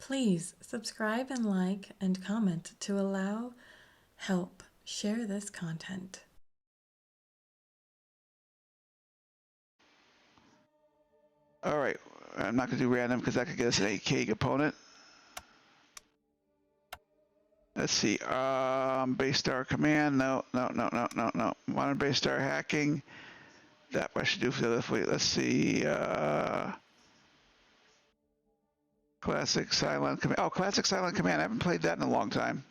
Please subscribe and like and comment to help share this content. All right, I'm not going to do random because that could get us an 8K opponent. Let's see, base star command, no. Modern base star hacking, that I should do for the other fleet. Let's see, classic silent command. Oh, classic silent command, I haven't played that in a long time.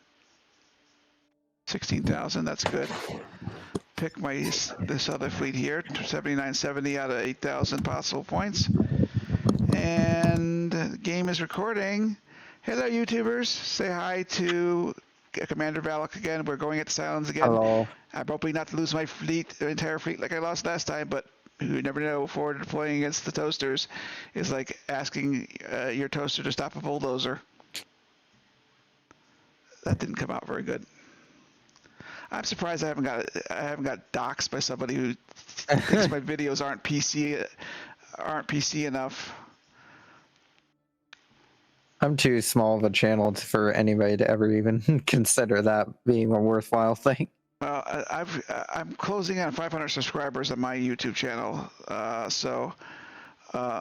16,000, that's good. Pick this other fleet here, 7970 out of 8,000 possible points. And the game is recording. Hello, YouTubers. Say hi to Commander Valak again. We're going into silence again. Hello. I'm hoping not to lose my entire fleet like I lost last time, but you never know. Forward deploying against the toasters is like asking your toaster to stop a bulldozer. That didn't come out very good. I'm surprised I haven't got doxxed by somebody who thinks my videos aren't PC enough. I'm too small of a channel for anybody to ever even consider that being a worthwhile thing. Well, I'm closing on 500 subscribers on my YouTube channel, so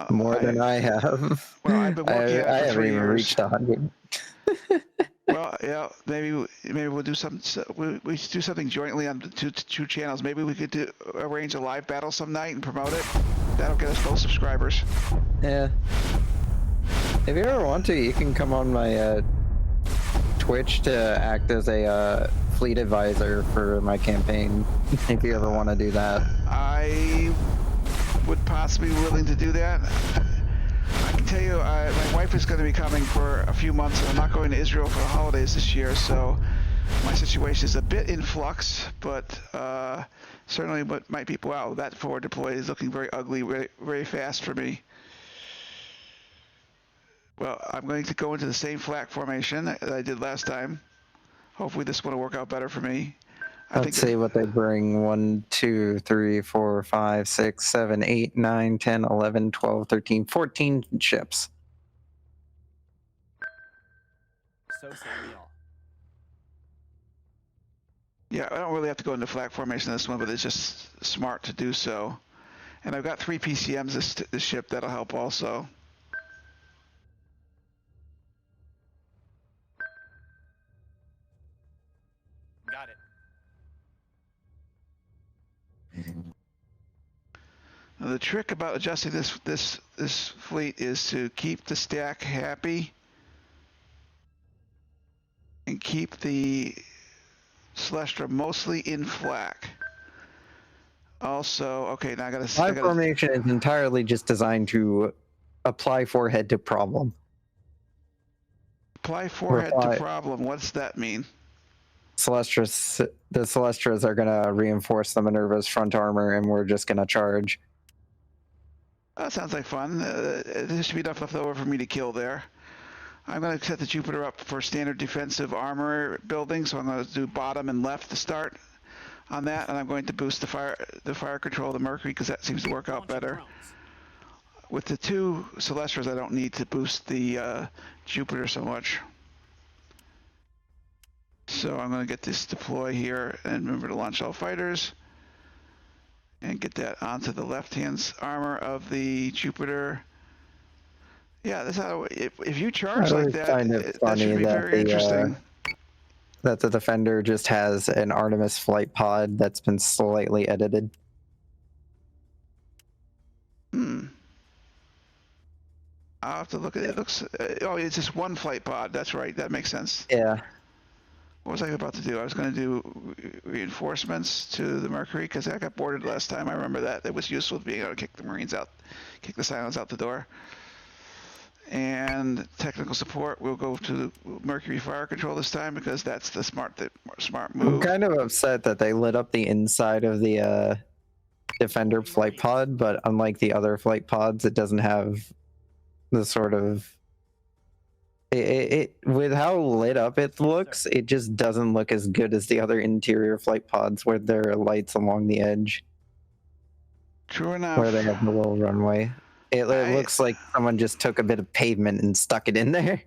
more than I have. Well, I've been working on it for 3 years. I haven't even reached 100. Well, yeah, maybe we'll do something. We should do something jointly on two channels. Maybe we could arrange a live battle some night and promote it. That'll get us both subscribers. Yeah. If you ever want to, you can come on my Twitch to act as a fleet advisor for my campaign. If you ever want to do that, I would possibly be willing to do that. I can tell you, my wife is going to be coming for a few months, and I'm not going to Israel for the holidays this year, so my situation is a bit in flux, but certainly what might be, wow, that forward deploy is looking very ugly, very, very fast for me. Well, I'm going to go into the same flak formation that I did last time. Hopefully this one will work out better for me. Let's see what they bring. 1, 2, 3, 4, 5, 6, 7, 8, 9, 10, 11, 12, 13, 14 ships. So say we all. Yeah, I don't really have to go into flak formation this one, but it's just smart to do so. And I've got 3 PCMs this ship. That'll help also. Got it. Now, the trick about adjusting this fleet is to keep the stack happy and keep the Celestra mostly in flak. Also, okay, now I gotta. My formation is entirely just designed to apply forehead to problem. Apply forehead to problem. What's that mean? The Celestras are gonna reinforce the Minerva's front armor, and we're just gonna charge. That sounds like fun. There should be enough left over for me to kill there. I'm going to set the Jupiter up for standard defensive armor building, so I'm going to do bottom and left to start on that, and I'm going to boost the fire control of the Mercury because that seems to work out better. With the 2 Celestras, I don't need to boost the Jupiter so much. So I'm going to get this deploy here, and remember to launch all fighters. And get that onto the left-hand armor of the Jupiter. Yeah, that's how. If you charge like that, that should be very interesting. That the Defender just has an Artemis flight pod that's been slightly edited. I'll have to look at it. It looks. Oh, it's just one flight pod. That's right. That makes sense. Yeah. What was I about to do? I was going to do reinforcements to the Mercury because I got boarded last time. I remember that. It was useful being able to kick the Marines out, kick the Silence out the door. And technical support, we'll go to Mercury fire control this time because that's the smart move. I'm kind of upset that they lit up the inside of the Defender flight pod, but unlike the other flight pods, it doesn't have the sort of with how lit up it looks, it just doesn't look as good as the other interior flight pods where there are lights along the edge. True enough. Where they have the little runway. It looks like someone just took a bit of pavement and stuck it in there.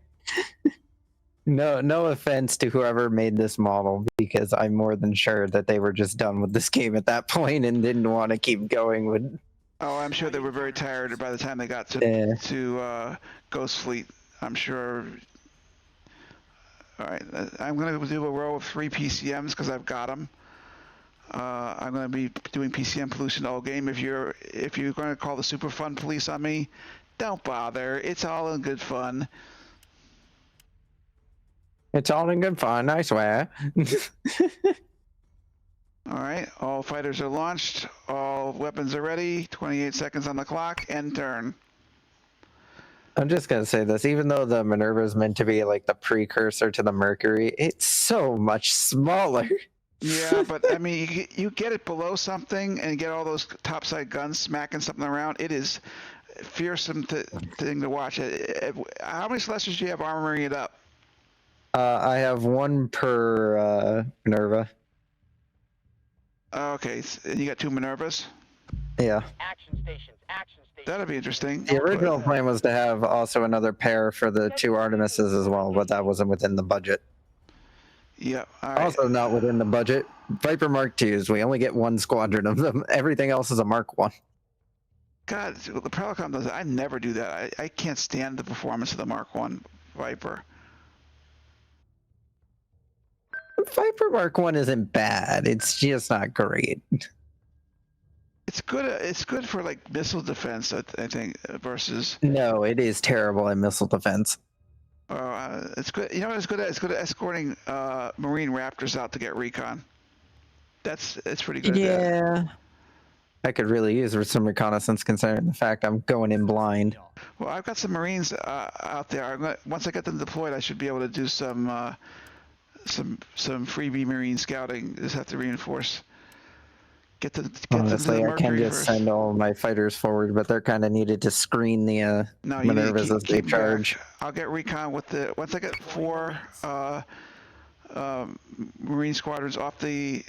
No offense to whoever made this model, because I'm more than sure that they were just done with this game at that point and didn't want to keep going with. Oh, I'm sure they were very tired by the time they got to Ghost Fleet. I'm sure. All right, I'm going to do a row of 3 PCMs because I've got them. I'm going to be doing PCM pollution all game. If you're going to call the super fun police on me, don't bother. It's all in good fun. It's all in good fun, I swear. All right, all fighters are launched. All weapons are ready. 28 seconds on the clock. End turn. I'm just gonna say this, even though the Minerva is meant to be like the precursor to the Mercury, it's so much smaller. Yeah, but I mean, you get it below something and get all those topside guns smacking something around. It is fearsome thing to watch. How many Celestials do you have armoring it up? I have 1 per Minerva. Okay, and you got 2 Minervas? Yeah. Action stations. That'll be interesting. The original plan was to have also another pair for the 2 Artemises as well, but that wasn't within the budget. Yeah. All right. Also not within the budget. Viper Mark IIs, we only get 1 squadron of them. Everything else is a Mark 1. God, the Pelicom does that. I never do that. I can't stand the performance of the Mark 1 Viper. Viper Mark 1 isn't bad. It's just not great. It's good. It's good for like missile defense, I think, versus. No, it is terrible in missile defense. It's good. You know what it's good at? It's good at escorting Marine Raptors out to get recon. It's pretty good. Yeah. I could really use some reconnaissance considering the fact I'm going in blind. Well, I've got some Marines out there. Once I get them deployed, I should be able to do some freebie Marine scouting. Just have to reinforce. Honestly, I can just first. send all my fighters forward, but they're kind of needed to screen the Minervas as they charge. Back. I'll get recon with once I get 4 Marine squadrons off the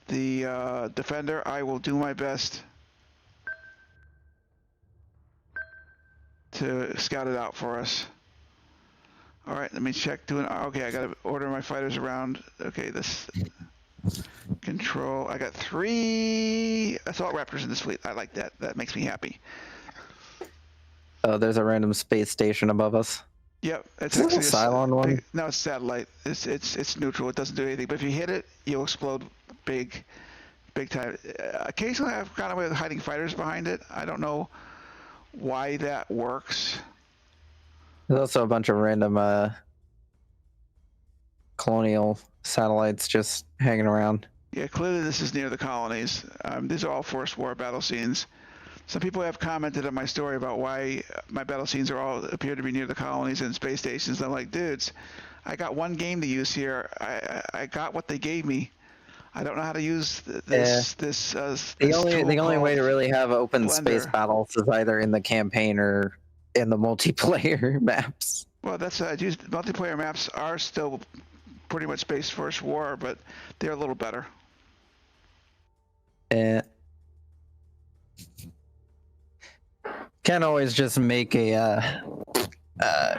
Defender, I will do my best to scout it out for us. All right, let me check. Okay, I got to order my fighters around. Okay, this control. I got 3 assault raptors in this fleet. I like that. That makes me happy. Oh, there's a random space station above us. Yep, it's actually a Cylon one. No, it's satellite. It's neutral. It doesn't do anything. But if you hit it, you'll explode big time. Occasionally, I've gone away with hiding fighters behind it. I don't know why that works. There's also a bunch of random colonial satellites just hanging around. Yeah, clearly this is near the colonies. These are all First War battle scenes. Some people have commented on my story about why my battle scenes appear to be near the colonies and space stations. I'm like, dudes, I got 1 game to use here. I got what they gave me. I don't know how to use this. The only way to really have open Blender. Space battles is either in the campaign or in the multiplayer maps. Well, multiplayer maps are still pretty much Space First War, but they're a little better. Can't always just make a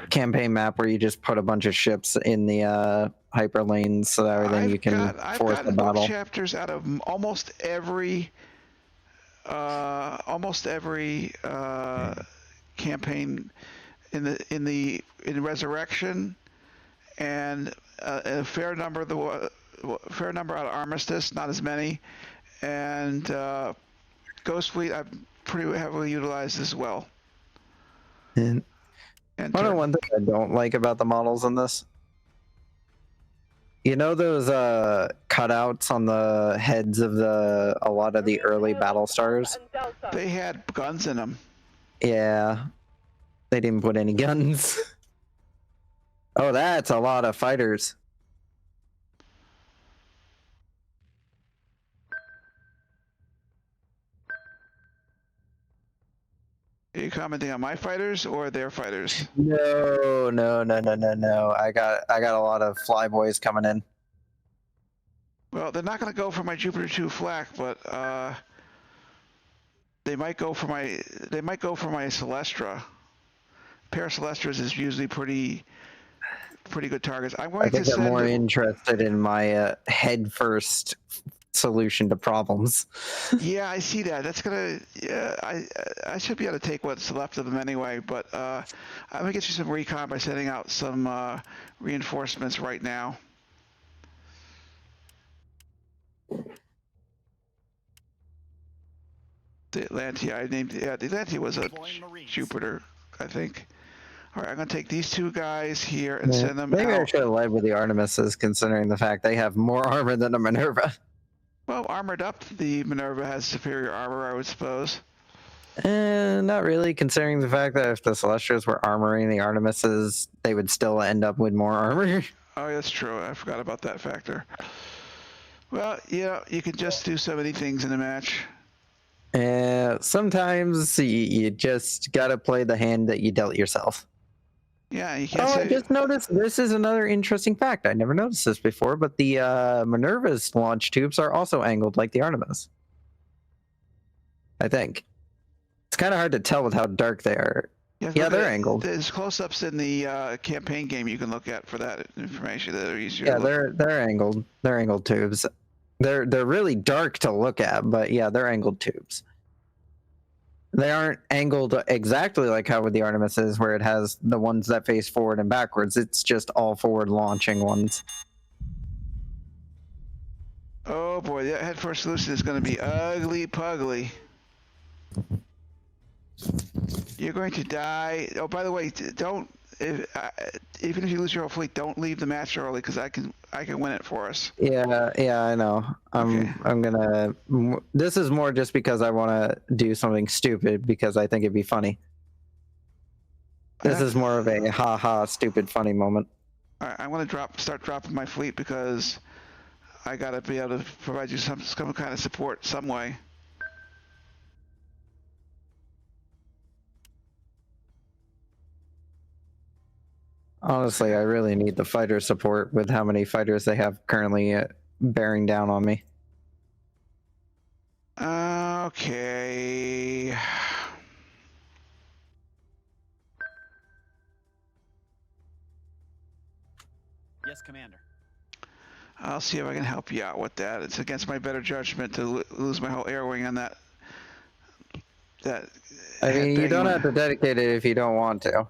campaign map where you just put a bunch of ships in the hyperlanes so that then you can force the battle. I've got chapters out of almost every campaign in Resurrection, and a fair number out of Armistice, not as many, and Ghost Fleet I've pretty heavily utilized as well. And one thing I don't like about the models in this, you know those cutouts on the heads of a lot of the early Battlestars? They had guns in them. Yeah, they didn't put any guns. Oh, that's a lot of fighters. Are you commenting on my fighters or their fighters? No. I got a lot of flyboys coming in. Well, they're not going to go for my Jupiter 2 flak, but they might go for my Celestra. pair of Celestras is usually pretty good targets. I'm I going to think they're send. more interested in my head first solution to problems. Yeah, I see that. That's gonna. Yeah, I should be able to take what's left of them anyway. But I'm gonna get you some recon by sending out some reinforcements right now. The Atlantia, I named. Yeah, the Atlantia was a Deploying Marines. Jupiter, I think. All right, I'm gonna take these two guys here and Yeah. send them Maybe I out. should have led with the Artemises, considering the fact they have more armor than a Minerva. Well, armored up, the Minerva has superior armor, I would suppose. Not really, considering the fact that if the Celestials were armoring the Artemises, they would still end up with more armor. Oh, that's true. I forgot about that factor. Well, yeah, you can just do so many things in a match. Sometimes you just gotta play the hand that you dealt yourself. Yeah, you can't Oh, I say. just noticed this is another interesting fact. I never noticed this before, but the Minerva's launch tubes are also angled like the Artemis. I think. It's kind of hard to tell with how dark they are. Yeah, they're angled. There's close-ups in the campaign game you can look at for that information that are easier. Yeah, to look. they're angled. They're angled tubes. They're really dark to look at, but yeah, they're angled tubes. They aren't angled exactly like how with the Artemis is, where it has the ones that face forward and backwards. It's just all forward launching ones. Oh boy, that head first solution is going to be ugly pugly. You're going to die. Oh, by the way, don't. Even if you lose your whole fleet, don't leave the match early because I can win it for us. Yeah, I know. Okay. I'm gonna. This is more just because I want to do something stupid because I think it'd be funny. This is more of a ha stupid funny moment. All right, I'm going to start dropping my fleet because I got to be able to provide you some kind of support some way. Honestly, I really need the fighter support with how many fighters they have currently bearing down on me. Okay. Yes, Commander. I'll see if I can help you out with that. It's against my better judgment to lose my whole air wing on that. I mean, you don't have to dedicate it if you don't want to.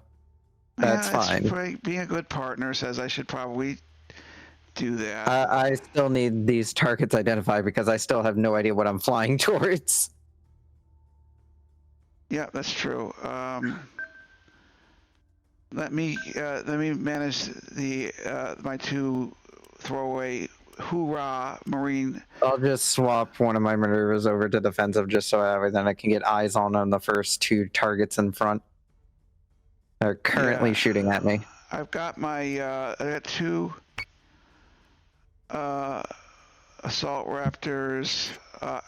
That's fine. Being a good partner says I should probably do that. I still need these targets identified because I still have no idea what I'm flying towards. Yeah, that's true. Let me manage the my two throwaway hoorah marine. I'll just swap one of my Minervas over to defensive just so then I can get eyes on the first two targets in front. They're currently shooting at me. I've got my I got two assault raptors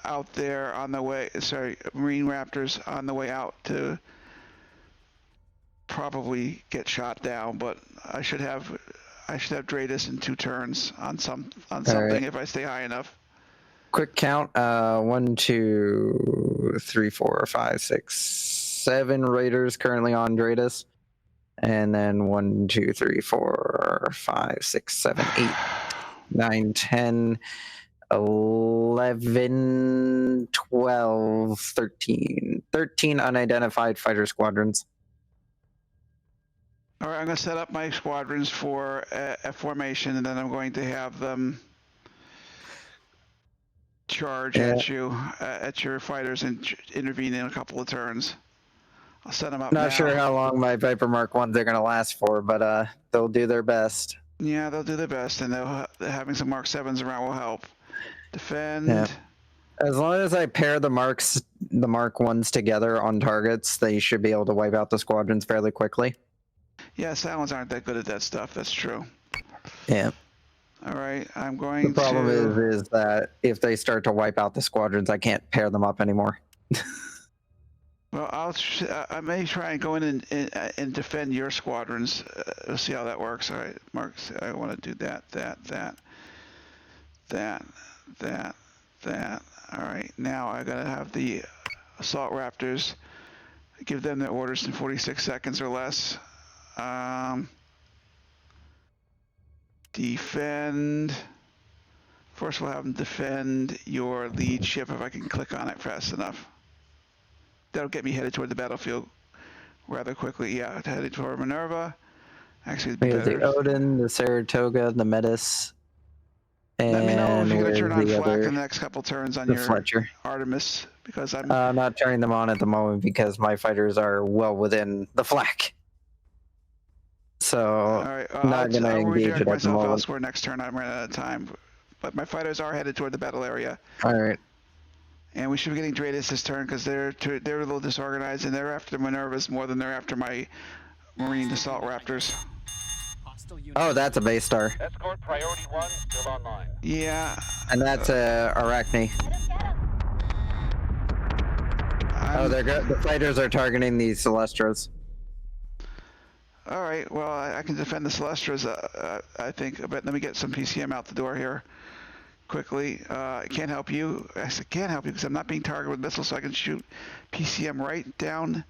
out there on the way. Sorry, marine raptors on the way out to probably get shot down. But I should have Dratus in 2 turns on something right. If I stay high enough. Quick count: 1, 2, 3, 4, 5, 6, 7 raiders currently on Dratus. And then 1, 2, 3, 4, 5, 6, 7, 8, 9, 10, 11, 12, 13. 13 unidentified fighter squadrons. All right, I'm going to set up my squadrons for a formation, and then I'm going to have them charge at you, at your fighters, and intervene in a couple of turns. I'll set them up Not now. sure how long my Viper Mark 1s are going to last for, but they'll do their best. Yeah, they'll do their best, and having some Mark 7s around will help. Defend. Yeah. As long as I pair the Mark 1s together on targets, they should be able to wipe out the squadrons fairly quickly. Yeah, Silence aren't that good at that stuff. That's true. Yeah. All right, I'm going to... The problem is that if they start to wipe out the squadrons, I can't pair them up anymore. Well, I may try and go in and defend your squadrons. We'll see how that works. All right, Mark, I want to do that. All right, now I gotta have the assault raptors Give them their orders in 46 seconds or less. Defend. First, we'll have them defend your lead ship if I can click on it fast enough. That'll get me headed toward the battlefield rather quickly. Yeah, headed toward Minerva. Actually, We have the better. Odin, the Saratoga, the Metis, Let me know if and you're going to turn where's on the flak other? in the next couple turns on The your Fletcher. Artemis, because I'm Not turning them on at the moment because my fighters are well within the flak. So, all right. not going to I'll engage redirect it at the myself moment. elsewhere next turn. I'm running out of time, but my fighters are headed toward the battle area, Alright. and we should be getting Dratus this turn because they're a little disorganized and they're after Minervas more than they're after my Marine Assault Raptors. Hostile unit. Oh, that's a base star. Escort priority 1 still online. Yeah. And that's Arachne. Oh, they're good. The fighters are targeting the Celestras. All right. Well, I can defend the Celestras, I think. But let me get some PCM out the door here quickly. I can't help you. I can't help you because I'm not being targeted with missiles, so I can shoot PCM right down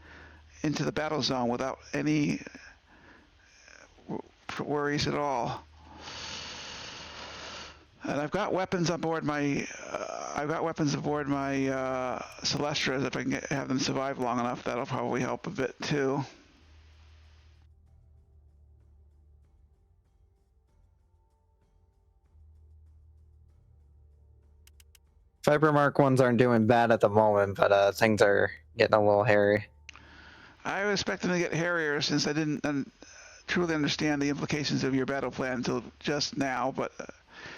into the battle zone without any worries at all. And I've got weapons on board my. Celestras. If I can have them survive long enough, that'll probably help a bit too. Viper Mark 1s aren't doing bad at the moment, but things are getting a little hairy. I was expecting to get hairier since I didn't truly understand the implications of your battle plan until just now, but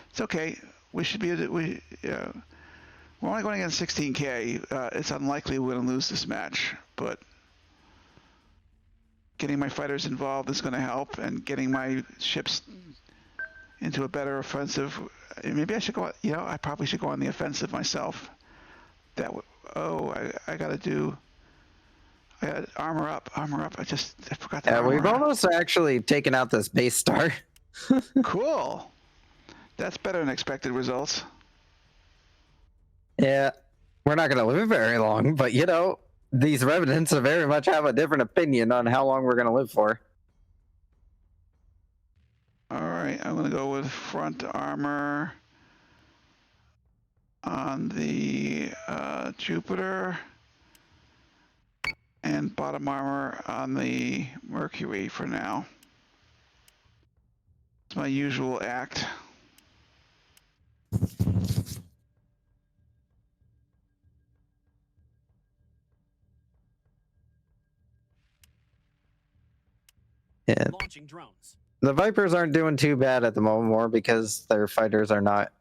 it's okay. We should be. We're only going against 16K. It's unlikely we're going to lose this match, but getting my fighters involved is going to help, and getting my ships into a better offensive. Maybe I should go. I probably should go on the offensive myself. I got to do. I got armor up. I forgot to. We've almost actually taken out this base star. Cool. That's better than expected results. Yeah, we're not going to live very long, but these revenants very much have a different opinion on how long we're going to live for. All right, I'm going to go with front armor on the Jupiter and bottom armor on the Mercury for now. It's my usual act. Yeah. Launching drones. The Vipers aren't doing too bad at the moment, more because their fighters are not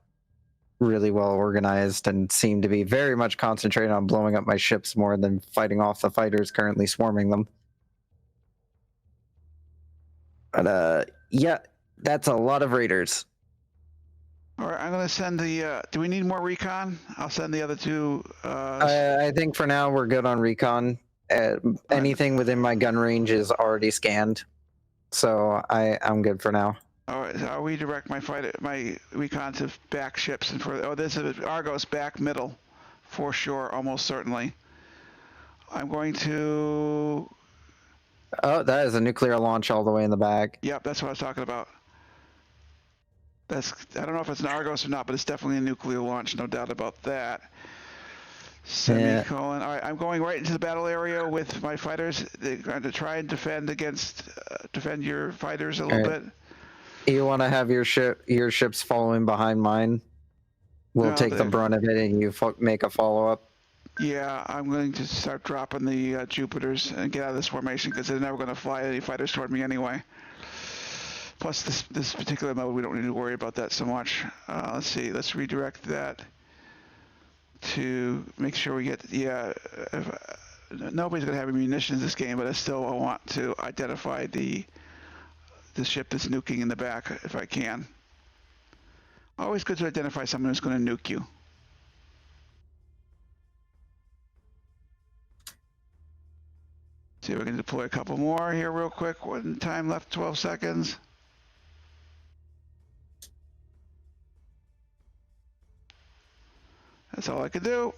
really well organized and seem to be very much concentrated on blowing up my ships more than fighting off the fighters currently swarming them. But yeah, that's a lot of raiders. All right, I'm going to send the. Do we need more recon? I'll send the other two. I think for now we're good on recon. Anything within my gun range is already scanned, so I'm good for now. All right, I'll redirect my recon to back ships and for. Oh, this is Argos back middle, for sure, almost certainly. I'm going to. Oh, that is a nuclear launch all the way in the back. Yep, that's what I was talking about. I don't know if it's an Argos or not, but it's definitely a nuclear launch, no doubt about that. Semicolon. All right, I'm going right into the battle area with my fighters. They're going to try and defend your fighters a little bit. You want to have your ships following behind mine? We'll take the brunt of it, and you make a follow-up. Yeah, I'm going to start dropping the Jupiters and get out of this formation because they're never going to fly any fighters toward me anyway. Plus, this particular mode, we don't need to worry about that so much. Let's see. Let's redirect that to make sure we get. Yeah, nobody's going to have munitions this game, but I still want to identify the ship that's nuking in the back if I can. Always good to identify someone who's going to nuke you. See if we can deploy a couple more here real quick. One time left, 12 seconds. That's all I could do.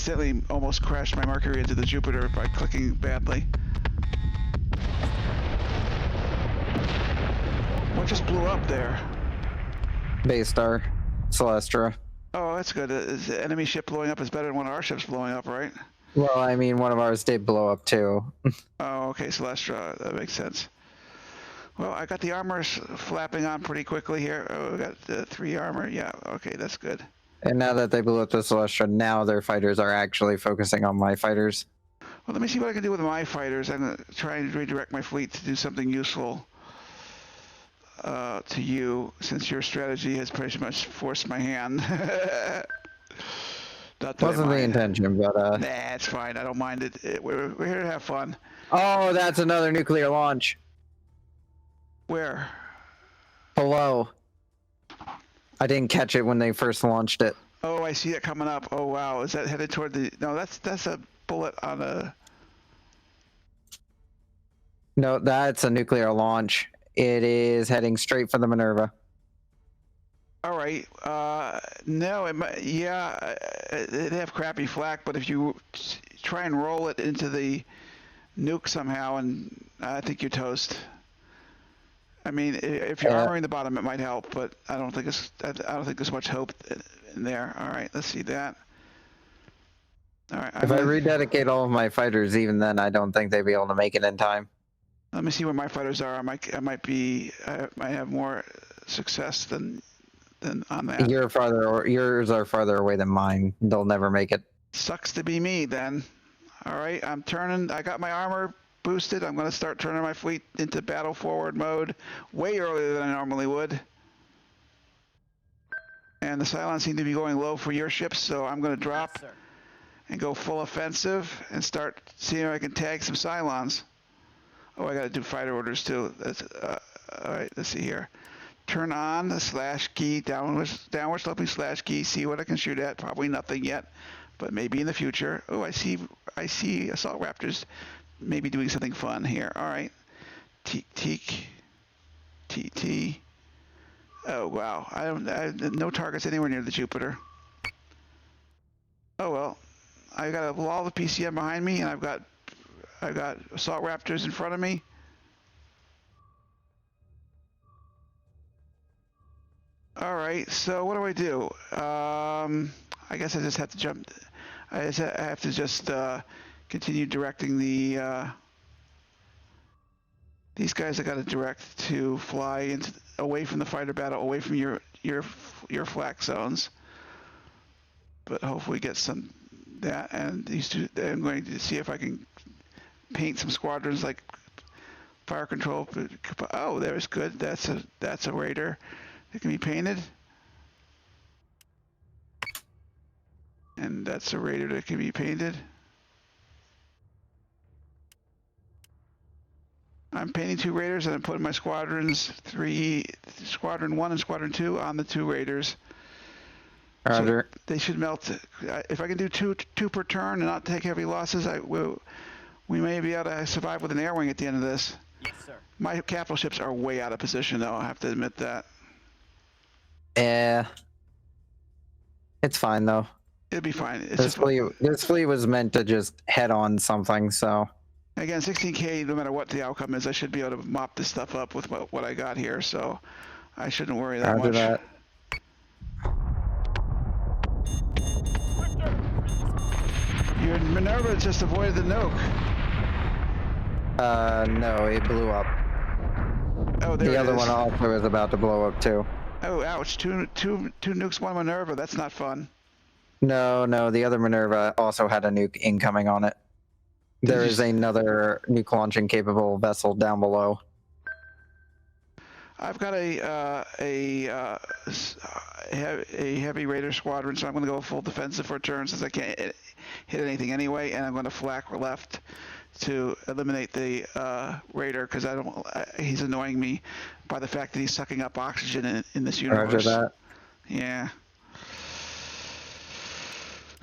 accidentally almost crashed my Mercury into the Jupiter by clicking badly. What just blew up there? Battlestar, Celestra. Oh, that's good. Is the enemy ship blowing up is better than one of our ships blowing up, right? Well, I mean, one of ours did blow up too. Oh, okay, Celestra. That makes sense. Well, I got the armors flapping on pretty quickly here. Oh, we got the 3 armor. Yeah, okay, that's good. And now that they blew up the Celestra, now their fighters are actually focusing on my fighters. Well, let me see what I can do with my fighters. I'm going to try and redirect my fleet to do something useful to you, since your strategy has pretty much forced my hand. Not that Wasn't the intention, but Nah, it's fine. I don't mind it. We're here to have fun. Oh, that's another nuclear launch. Where? Below. I didn't catch it when they first launched it. Oh, I see it coming up. Oh, wow. Is that headed toward the... No, that's a bullet on a... No, that's a nuclear launch. It is heading straight for the Minerva. All right. No, it might, yeah, it'd have crappy flak, but if you try and roll it into the nuke somehow, and I think you're toast. I mean, if you're armoring the bottom, it might help, but I don't think there's much hope in there. All right, let's see that. All right. If I rededicate all of my fighters, even then, I don't think they'd be able to make it in time. Let me see where my fighters are. I might have more success than on that. Yours are farther away than mine. They'll never make it. Sucks to be me then. All right, I'm turning. I got my armor boosted. I'm going to start turning my fleet into battle forward mode way earlier than I normally would. And the Cylons seem to be going low for your ships, so I'm going to drop and go full offensive and start seeing if I can tag some Cylons. Oh, I got to do fighter orders too. That's all right. Let's see here. Turn on the slash key, downward sloping slash key. See what I can shoot at. Probably nothing yet, but maybe in the future. Oh, I see assault raptors, maybe doing something fun here. All right. TT. Oh wow. I have no targets anywhere near the Jupiter. Oh well. I got a wall of PCM behind me, and I've got assault raptors in front of me. All right, so what do I do? I guess I just have to jump. I have to just continue directing the. These guys I got to direct to fly away from the fighter battle, away from your flak zones. But hopefully get some that, and these two. I'm going to see if I can paint some squadrons like fire control. Oh, there's good. That's a raider. It can be painted. And that's a raider that can be painted. I'm painting 2 raiders, and I'm putting my squadrons, Squadron 1 and Squadron 2 on the 2 raiders. Roger. So they should melt. If I can do two per turn and not take heavy losses, we may be able to survive with an air wing at the end of this. Yes, sir. My capital ships are way out of position, though. I have to admit that. Yeah. It's fine, though. It'll be fine. This fleet was meant to just head on something, so... Again, 16K, no matter what the outcome is, I should be able to mop this stuff up with what I got here, so I shouldn't worry that much. That. Your Minerva just avoided the nuke. No, it blew up. Oh, there it is. The other one also is about to blow up, too. Oh, ouch. Two nukes, 1 Minerva. That's not fun. No, the other Minerva also had a nuke incoming on it. There is another nuke launching capable vessel down below. I've got a heavy raider squadron, so I'm going to go full defensive for a turn since I can't hit anything anyway, and I'm going to flak left to eliminate the raider because he's annoying me by the fact that he's sucking up oxygen in this universe. Roger that. Yeah.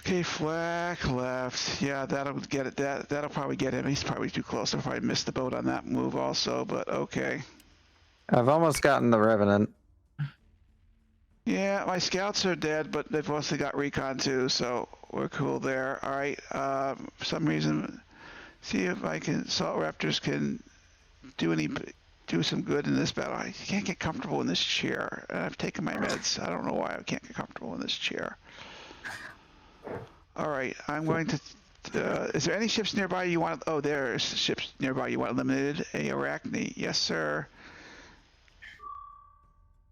Okay, flak left. Yeah, that'll get it. That'll probably get him. He's probably too close. I'll probably miss the boat on that move also, but okay. I've almost gotten the Revenant. Yeah, my scouts are dead, but they've mostly got recon too, so we're cool there. All right. For some reason, see if I can. Assault Raptors can do some good in this battle. I can't get comfortable in this chair. I've taken my meds. I don't know why I can't get comfortable in this chair. All right, I'm going to. Is there any ships nearby you want? Oh, there's ships nearby you want eliminated. A Arachne, yes, sir.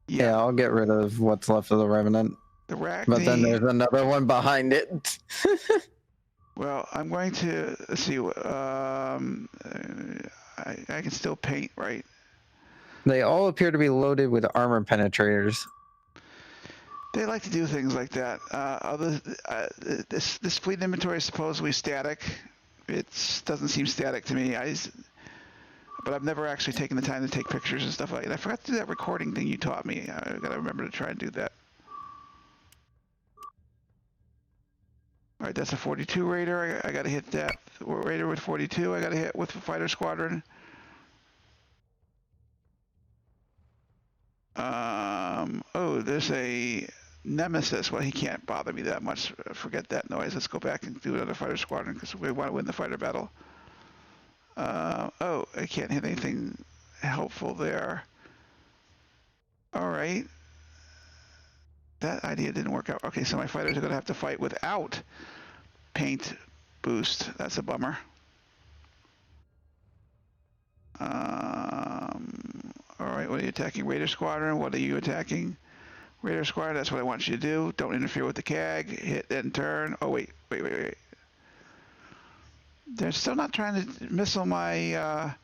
Yeah, I'll get rid of what's left of the Revenant. The Arachne. But then there's another one behind it. Well, I'm going to let's see. I can still paint, right? They all appear to be loaded with armor penetrators. They like to do things like that. This fleet inventory is supposedly static. It doesn't seem static to me. But I've never actually taken the time to take pictures and stuff like that. I forgot to do that recording thing you taught me. I gotta remember to try and do that. All right, that's a 42 Raider. I gotta hit that Raider with 42. I gotta hit with the fighter squadron. Oh, there's a Nemesis. Well, he can't bother me that much. Forget that noise. Let's go back and do another fighter squadron because we want to win the fighter battle. Oh, I can't hit anything helpful there. All right. That idea didn't work out. Okay, so my fighters are going to have to fight without paint boost. That's a bummer. All right, what are you attacking? Raider Squadron. What are you attacking? Raider Squadron, that's what I want you to do. Don't interfere with the CAG. Hit and turn. Oh, wait. They're still not trying to missile my,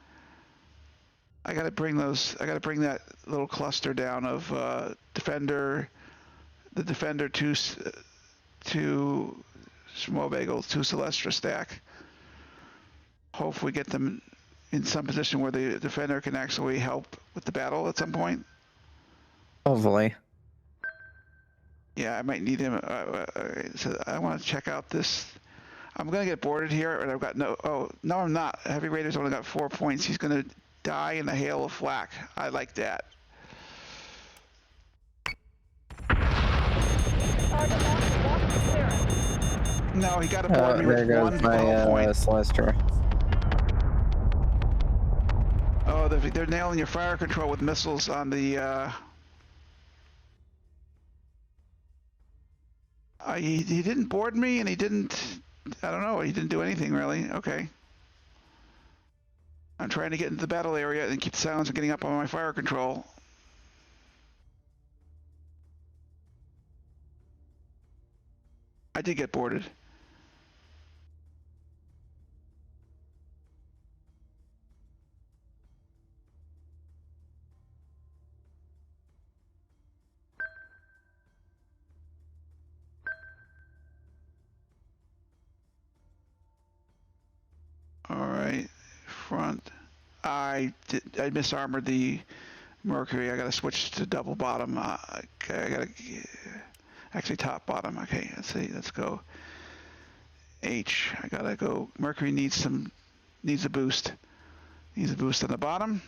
I gotta bring that little cluster down of, Defender, the Defender, two Schmobagels, two Celestra stack. Hopefully get them in some position where the Defender can actually help with the battle at some point. Hopefully. Yeah, I might need him. So I want to check out this. I'm going to get boarded here, and I've got no... Oh, no, I'm not. Heavy Raider's only got 4 points. He's going to die in a hail of flak. I like that. No, he got to board me with there one goes my point. Celestra. Oh, they're nailing your fire control with missiles on the... he didn't board me, and he didn't... I don't know. He didn't do anything, really. Okay. I'm trying to get into the battle area and keep the silence from getting up on my fire control. I did get boarded. All right, front. I misarmored the Mercury. I got to switch to double bottom. I got to actually top bottom. Okay, let's see. Let's go. H. I gotta go. Mercury needs a boost. Needs a boost on the bottom.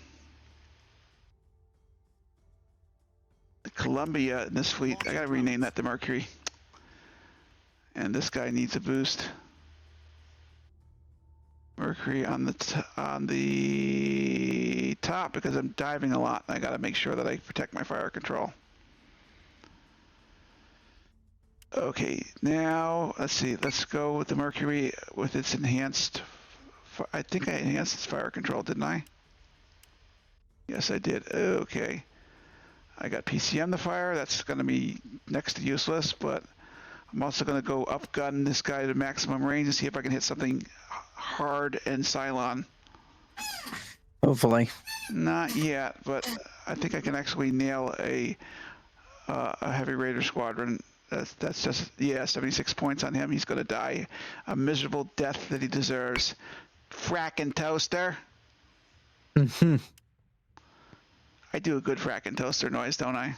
The Columbia in this fleet. I gotta rename that the Mercury. And this guy needs a boost. Mercury on the top because I'm diving a lot. I gotta make sure that I protect my fire control. Okay, now let's see. Let's go with the Mercury with its enhanced. I think I enhanced its fire control, didn't I? Yes, I did. Okay. I got PCM the fire. That's going to be next to useless, but I'm also going to go upgun this guy to maximum range and see if I can hit something hard and Cylon. Hopefully. Not yet, but I think I can actually nail a heavy Raider squadron. That's just, yeah, 76 points on him. He's going to die a miserable death that he deserves. Frackin' toaster. I do a good frackin' toaster noise, don't I?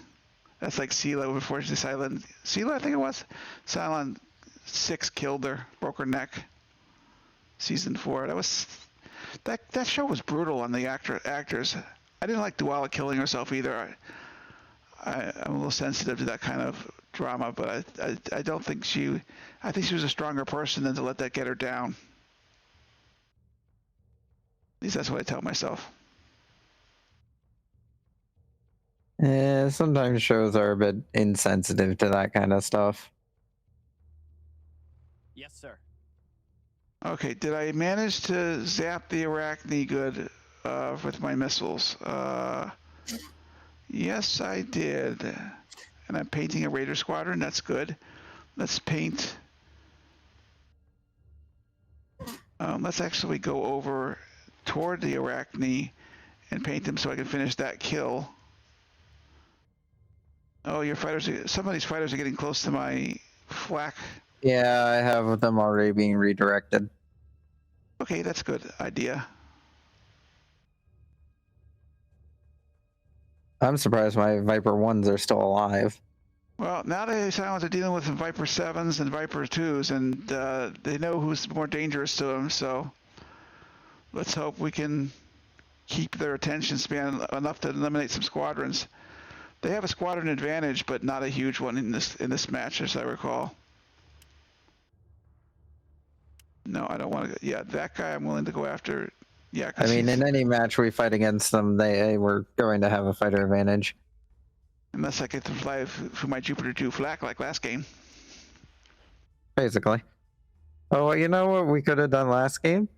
That's like Sela before she's silent. Sela, I think it was. Cylon 6 killed her, broke her neck. Season 4. That show was brutal on the actors. I didn't like Duala killing herself either. I'm a little sensitive to that kind of drama, but I don't think I think she was a stronger person than to let that get her down. At least that's what I tell myself. Sometimes shows are a bit insensitive to that kind of stuff. Yes, sir. Okay, did I manage to zap the Arachne good with my missiles? Yes, I did. And I'm painting a Raider squadron. That's good. Let's paint. Let's actually go over toward the Arachne and paint them so I can finish that kill. Oh, your fighters! Some of these fighters are getting close to my flak. Yeah, I have them already being redirected. Okay, that's a good idea. I'm surprised my Viper 1s are still alive. Well, now the Silence are dealing with some Viper 7s and Viper 2s, and they know who's more dangerous to them, so let's hope we can keep their attention span enough to eliminate some squadrons. They have a squadron advantage, but not a huge one in this match, as I recall. No, I don't want to. Yeah, that guy I'm willing to go after. Yeah, I mean, in any match we fight against them, they were going to have a fighter advantage. Unless I get to fly through my Jupiter 2 flak like last game. Basically. Oh, well, you know what we could have done last game?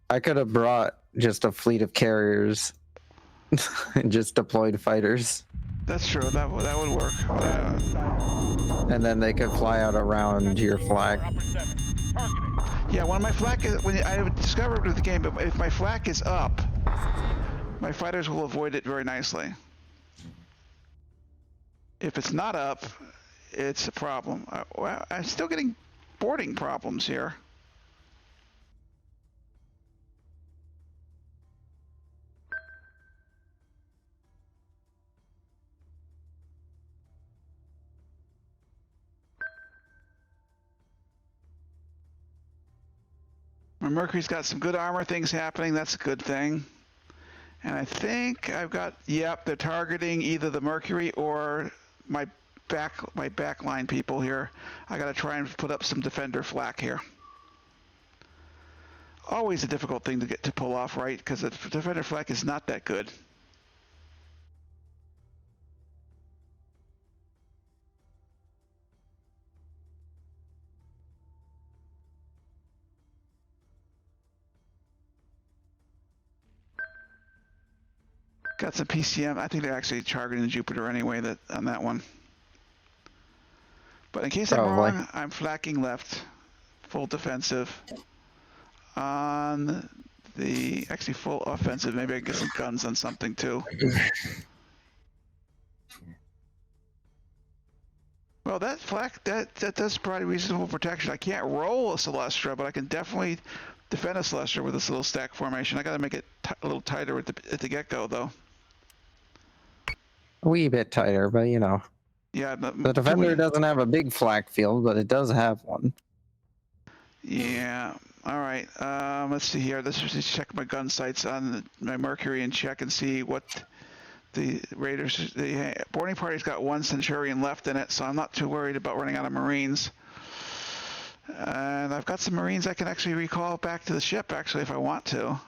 I could have brought just a fleet of carriers and just deployed fighters. That's true. That would work. And then they could fly out around your flag. Yeah, when my flak is, when I discovered with the game, but if my flak is up, my fighters will avoid it very nicely. If it's not up, it's a problem. Well, I'm still getting boarding problems here. My Mercury's got some good armor things happening. That's a good thing. And I think I've got, yep, they're targeting either the Mercury or my backline people here. I got to try and put up some defender flak here. Always a difficult thing to pull off, right? Because the defender flak is not that good. Got some PCM. I think they're actually targeting the Jupiter anyway on that one. But in case I'm wrong, I'm flacking left, full defensive. On the actually full offensive, maybe I can get some guns on something too. Well, that flak that does provide reasonable protection. I can't roll a Celestra, but I can definitely defend a Celestra with this little stack formation. I got to make it a little tighter at the get-go, though. A wee bit tighter, but you know. Yeah, the defender doesn't have a big flak field, but it does have one. Yeah. All right. Let's see here. Let's just check my gun sights on my Mercury and check and see what the Raiders. The boarding party's got one Centurion left in it, so I'm not too worried about running out of Marines. And I've got some Marines I can actually recall back to the ship, actually, if I want to.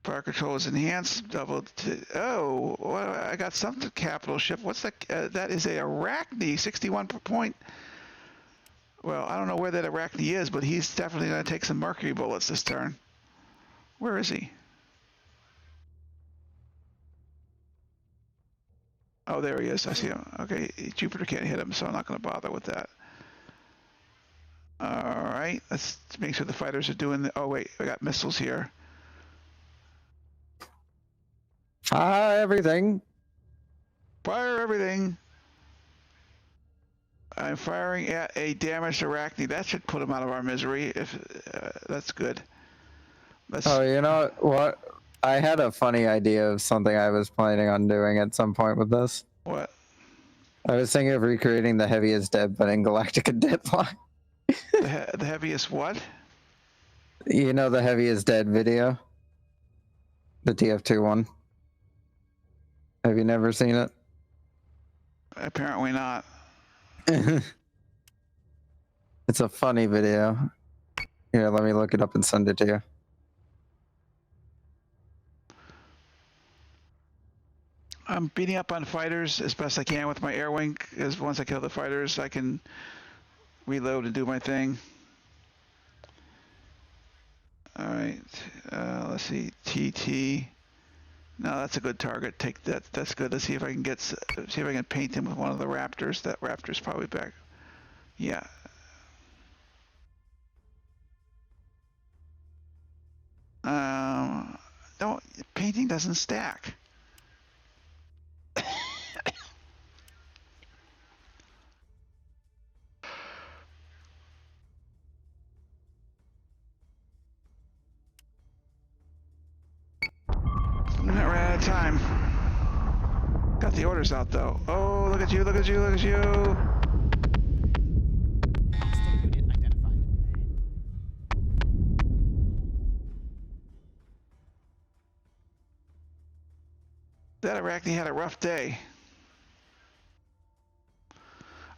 Fire control is enhanced. Oh, well, I got something capital ship. What's that? That is a Arachne 61 point. Well, I don't know where that Arachne is, but he's definitely going to take some Mercury bullets this turn. Where is he? Oh, there he is. I see him. Okay, Jupiter can't hit him, so I'm not going to bother with that. All right, let's make sure the fighters are doing the... Oh, wait, I got missiles here. Everything. Fire everything. I'm firing at a damaged Arachne. That should put him out of our misery. If that's good. Oh, you know what? I had a funny idea of something I was planning on doing at some point with this. What? I was thinking of recreating the heaviest dead, but in Galactica Deadlock. The heaviest what? You know the heaviest dead video? The TF2 one. Have you never seen it? Apparently not. It's a funny video. Here, let me look it up and send it to you. I'm beating up on fighters as best I can with my air wing, because once I kill the fighters, I can reload and do my thing. All right, let's see, TT. No, that's a good target. Take that. That's good. Let's see if I can see if I can paint him with one of the raptors. That raptor's probably back. Yeah. No, painting doesn't stack. I'm not running out of time. Got the orders out though. Oh, look at you, look at you, look at you. Hostile unit identified. That Arachne had a rough day.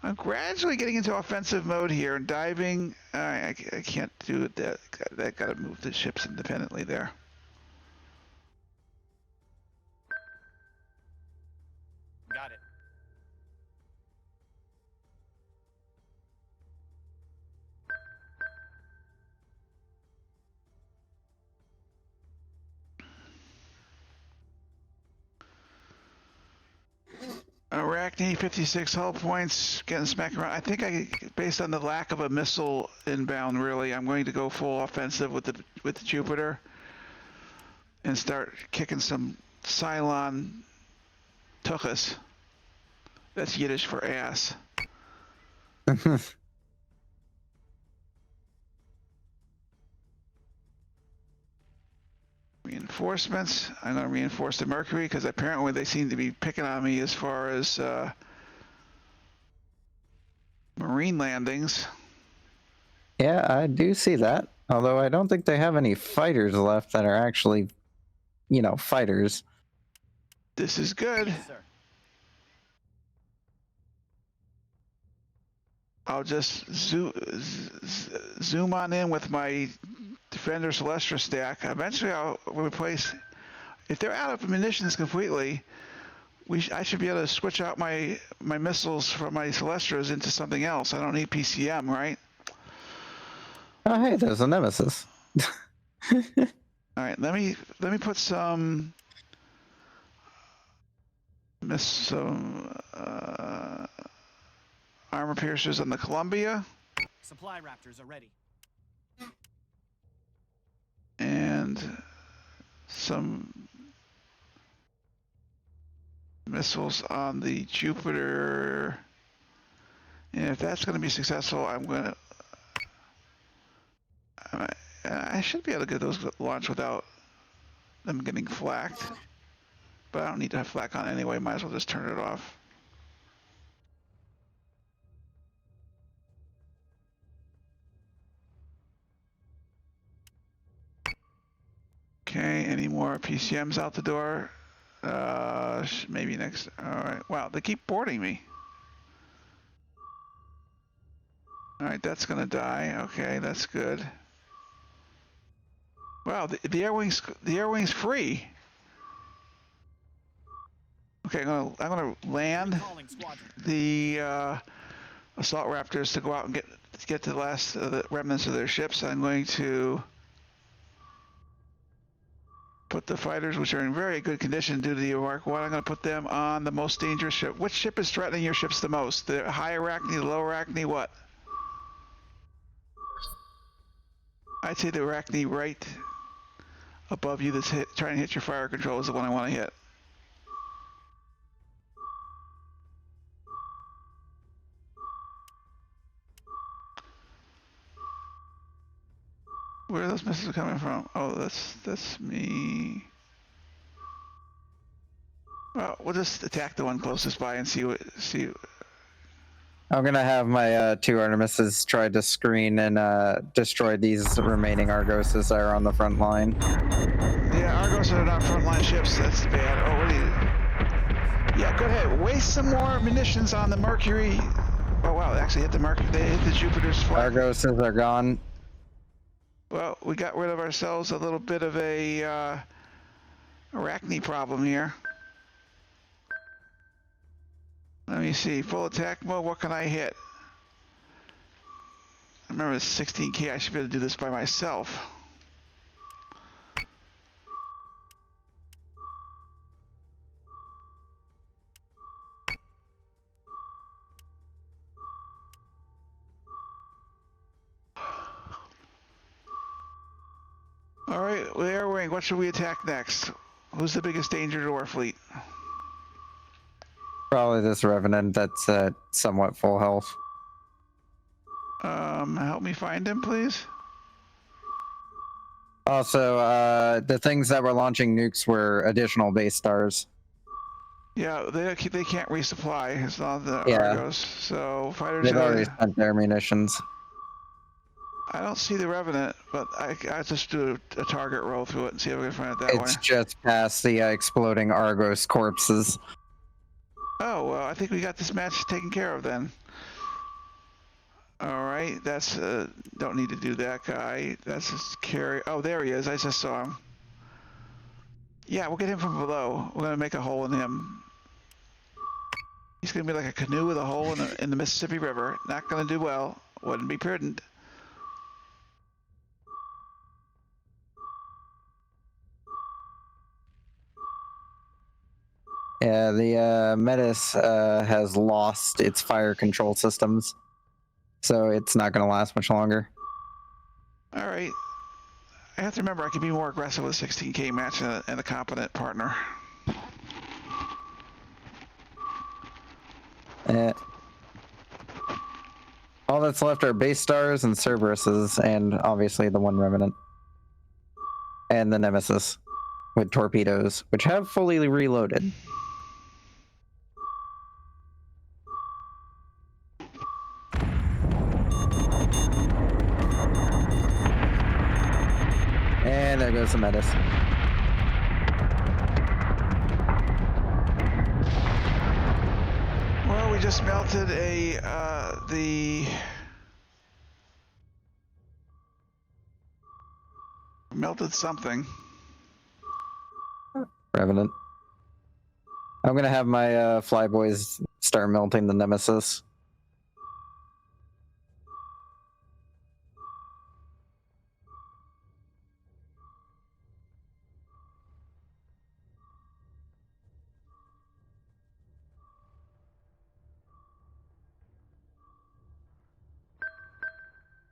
I'm gradually getting into offensive mode here and diving. I can't do that. That got to move the ships independently there. Got it. Arachne, 56 hull points, getting smacked around. I think based on the lack of a missile inbound, really, I'm going to go full offensive with the Jupiter and start kicking some Cylon tuchus. That's Yiddish for ass. Reinforcements. I'm going to reinforce the Mercury because apparently they seem to be picking on me as far as marine landings. Yeah, I do see that. Although I don't think they have any fighters left that are actually, you know, fighters. This is good. Yes, sir. I'll just zoom on in with my Defender Celestra stack. Eventually I'll replace, if they're out of munitions completely, I should be able to switch out my missiles from my Celestras into something else. I don't need PCM, right? Oh, hey, there's a Nemesis. All right, let me put some armor piercers on the Columbia. Supply raptors are ready. And some missiles on the Jupiter. And if that's going to be successful, I should be able to get those launched without them getting flaked. But I don't need to have flak on anyway. Might as well just turn it off. Okay, any more PCMs out the door? Maybe next. All right. Wow, they keep boarding me. All right, that's gonna die. Okay, that's good. Wow, the air wing's free. Okay, I'm gonna land Calling squadron. the assault raptors to go out and get to the last the remnants of their ships. I'm going to put the fighters, which are in very good condition due to the Mark 1, I'm going to put them on the most dangerous ship. Which ship is threatening your ships the most? The high Arachne, the low Arachne, what? I'd say the Arachne right above you that's trying to hit your fire control is the one I want to hit. Where are those missiles coming from? Oh, that's me. Well, we'll just attack the one closest by and see. I'm gonna have my two Artemises try to screen and destroy these remaining Argoses that are on the front line. Yeah, Argos are not frontline ships. That's bad. Oh, what are you? Yeah, go ahead. Waste some more munitions on the Mercury. Oh wow, they actually hit the Mercury. They hit the Jupiter's flag. Argoses are gone. Well, we got rid of ourselves a little bit of a arachne problem here. Let me see. Full attack mode. What can I hit? I remember it's 16K. I should be able to do this by myself. All right, the air wing. What should we attack next? Who's the biggest danger to our fleet? Probably this Revenant that's at somewhat full health. Help me find him, please. Also, the things that were launching nukes were additional base stars. Yeah, they can't resupply. It's not the Yeah. Argos. So fighters. They've already spent their munitions. I don't see the Revenant, but I just do a target roll through it and see if I can find it that It's way. just past the exploding Argos corpses. Oh well, I think we got this match taken care of then. All right, that's don't need to do that guy. That's just carry. Oh, there he is. I just saw him. Yeah, we'll get him from below. We're gonna make a hole in him. He's gonna be like a canoe with a hole in the Mississippi River. Not gonna do well. Wouldn't be prudent. Yeah, the Metis has lost its fire control systems, so it's not going to last much longer. All right. I have to remember I can be more aggressive with a 16K match and a competent partner. All that's left are base stars and Cerberuses, and obviously the one Revenant. And the Nemesis with torpedoes, which have fully reloaded. And there goes the Metis. Well, we just melted melted something. Revenant. I'm gonna have my flyboys start melting the Nemesis.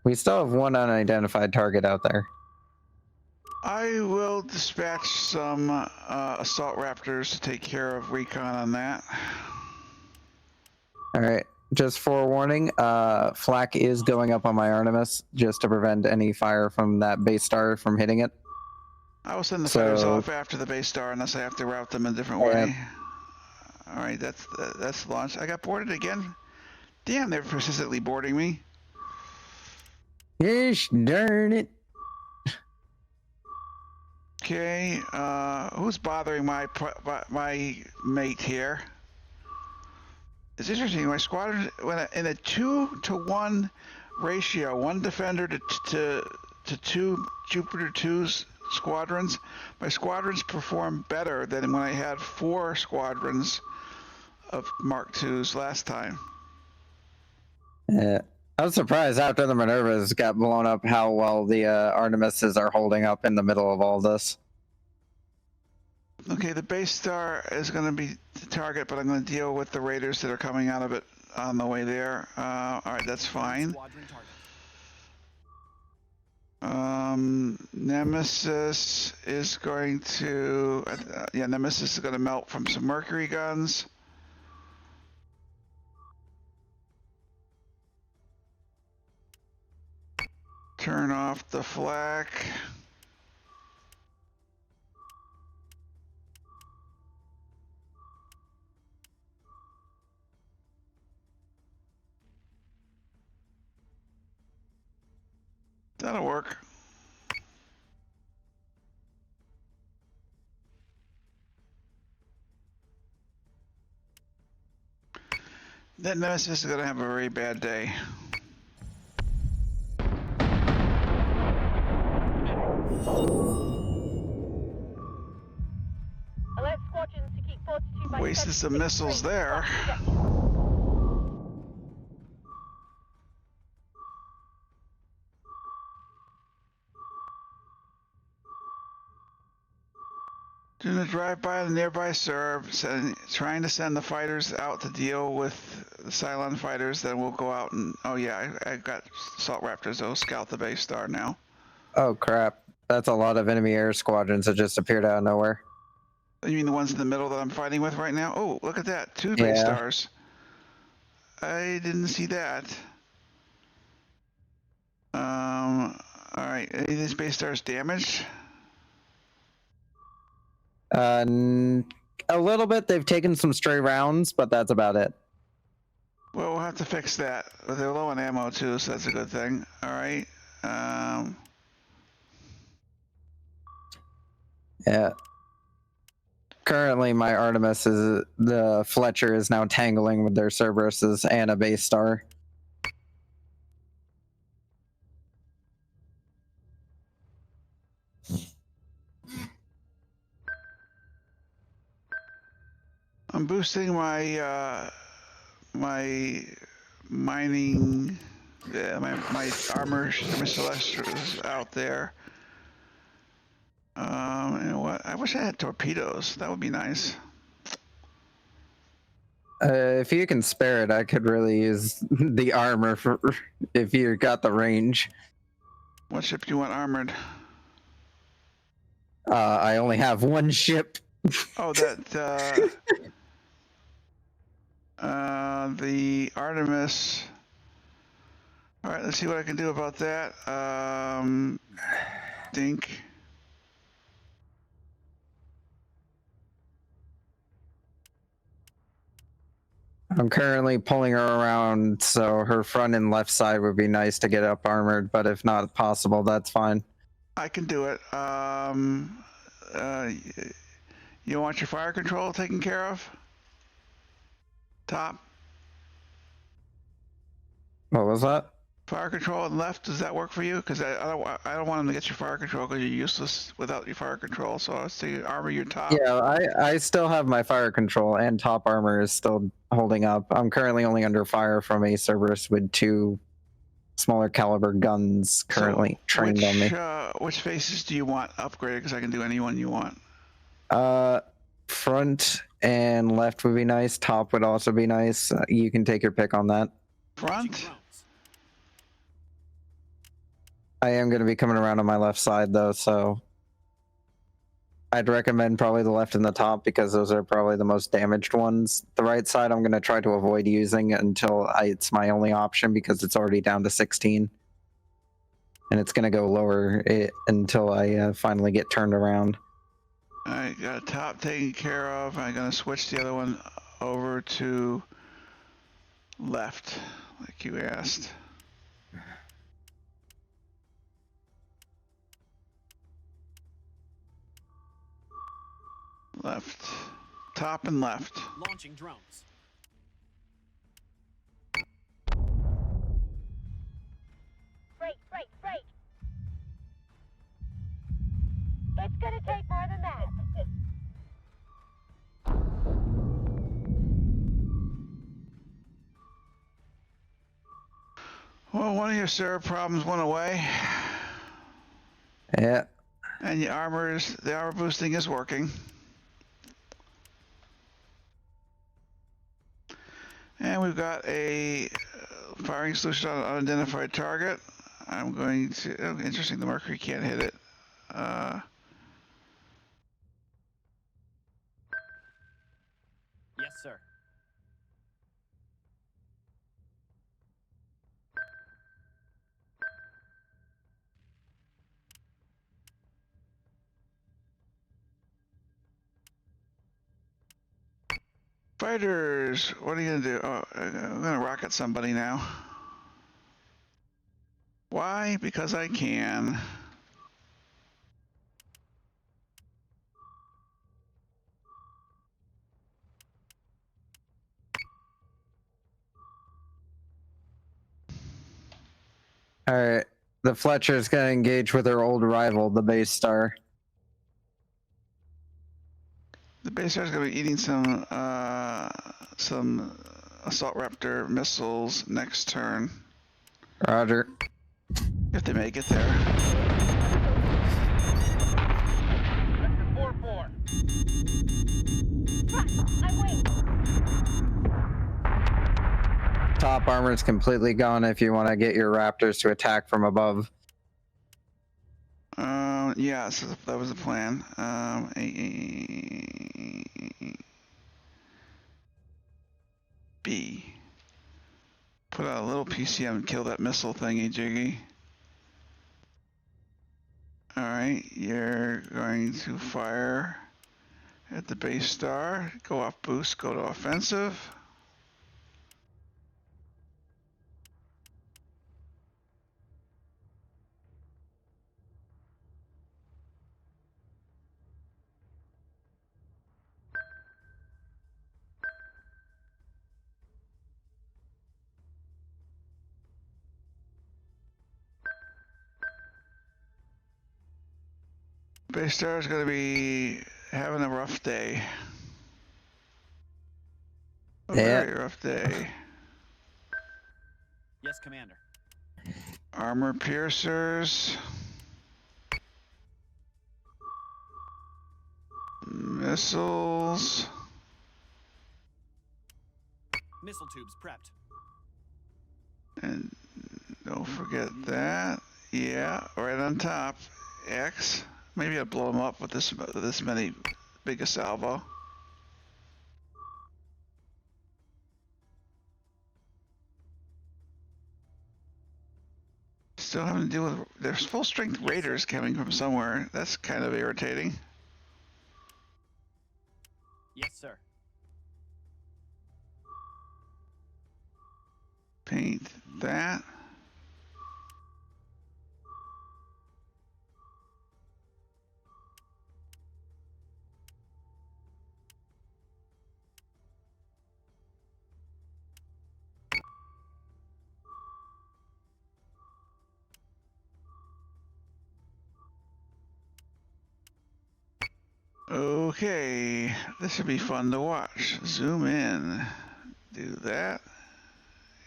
We still have one unidentified target out there. I will dispatch some assault raptors to take care of recon on that. All right. Just forewarning, flak is going up on my Artemis just to prevent any fire from that base star from hitting it. I will send the fighters off after the base star unless I have to route them a different way. All right, that's launched. I got boarded again. Damn, they're persistently boarding me. Gosh darn it. Okay, who's bothering my mate here? It's interesting. My squadron, in a 2-to-1 ratio, one defender to two Jupiter 2's squadrons, my squadrons perform better than when I had 4 squadrons of Mark 2's last time. Yeah. I was surprised after the Minervas got blown up how well the Artemises are holding up in the middle of all this. Okay, the base star is going to be the target, but I'm going to deal with the raiders that are coming out of it on the way there. All right, that's fine. Squadron target. Nemesis is going to, Nemesis is going to melt from some Mercury guns. Turn off the flak. That'll work. That Nemesis is going to have a very bad day. Alert squadrons to keep fortitude by Wasted some missiles there. Doing a drive-by the nearby serve, trying to send the fighters out to deal with the Cylon fighters. Then we'll go out and I got assault raptors. They'll scout the base star now. Oh crap! That's a lot of enemy air squadrons that just appeared out of nowhere. You mean the ones in the middle that I'm fighting with right now? Oh, look at that! 2 base stars. I didn't see that. All right. Any of these base stars damaged? A little bit. They've taken some stray rounds, but that's about it. Well, we'll have to fix that. But they're low on ammo too, so that's a good thing. All right. Yeah. Currently, my Artemis is the Fletcher is now tangling with their Cerberuses and a base star. I'm boosting my my mining, my armor, my celestials out there. You know what? I wish I had torpedoes. That would be nice. If you can spare it, I could really use the armor for if you got the range. What ship do you want armored? I only have one ship. Oh, that the Artemis. All right, let's see what I can do about that. Dink. I'm currently pulling her around, so her front and left side would be nice to get up armored, but if not possible, that's fine. I can do it. You want your fire control taken care of? Top. What was that? Fire control on the left, does that work for you? Because I don't want them to get your fire control because you're useless without your fire control. So I say armor your top. Yeah, I still have my fire control, and top armor is still holding up. I'm currently only under fire from a Cerberus with 2 smaller caliber guns currently trained on me. Which faces do you want upgraded? Because I can do any one you want. Front and left would be nice. Top would also be nice. You can take your pick on that. Front? I am going to be coming around on my left side though, so I'd recommend probably the left and the top because those are probably the most damaged ones. The right side I'm going to try to avoid using until it's my only option because it's already down to 16. And it's going to go lower until I finally get turned around. I got top taken care of. I'm going to switch the other one over to left, like you asked. Left. Top and left. Launching drones. Break. It's gonna take more than that. Well, one of your server problems went away. Yeah. And the armor boosting is working. And we've got a firing solution on an unidentified target. I'm going to, interesting, the Mercury can't hit it. Yes, sir. Fighters, what are you gonna do? Oh, I'm gonna rocket somebody now. Why? Because I can. Alright. The Fletcher's gonna engage with her old rival, the base star. The base star's gonna be eating some assault raptor missiles next turn, Roger. if they make it there. Vector 4-4. I'm weak. Top armor's completely gone if you want to get your raptors to attack from above. Yeah, so that was the plan. B. Put out a little PCM and kill that missile thingy jiggy. Alright, you're going to fire at the base star, go off boost, go to offensive. Base star is going to be having a rough day. A very rough day. Yes, Commander. Armor piercers. Missiles. Missile tubes prepped. And don't forget that. Yeah, right on top. X. Maybe I'll blow them up with this many big a salvo. Still having to deal with there's full strength raiders coming from somewhere. That's kind of irritating. Yes, sir. Paint that. Okay, this should be fun to watch. Zoom in, do that,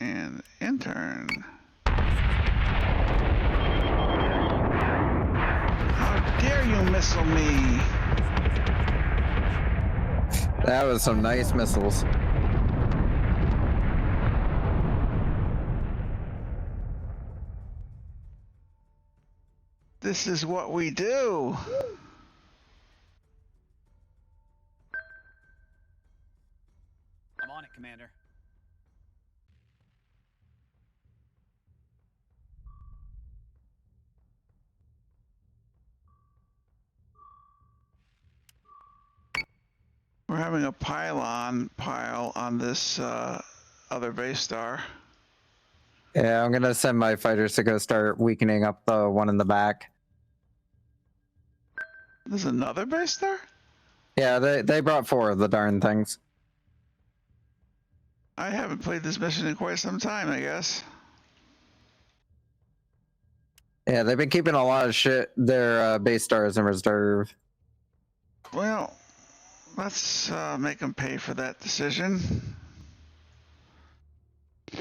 and intern. How dare you missile me? That was some nice missiles. This is what we do. I'm on it, Commander. We're having a pile on this other base star. Yeah, I'm gonna send my fighters to go start weakening up the one in the back. There's another base star? Yeah, they brought 4 of the darn things. I haven't played this mission in quite some time, I guess. Yeah, they've been keeping a lot of their base stars in reserve. Well, let's make them pay for that decision. I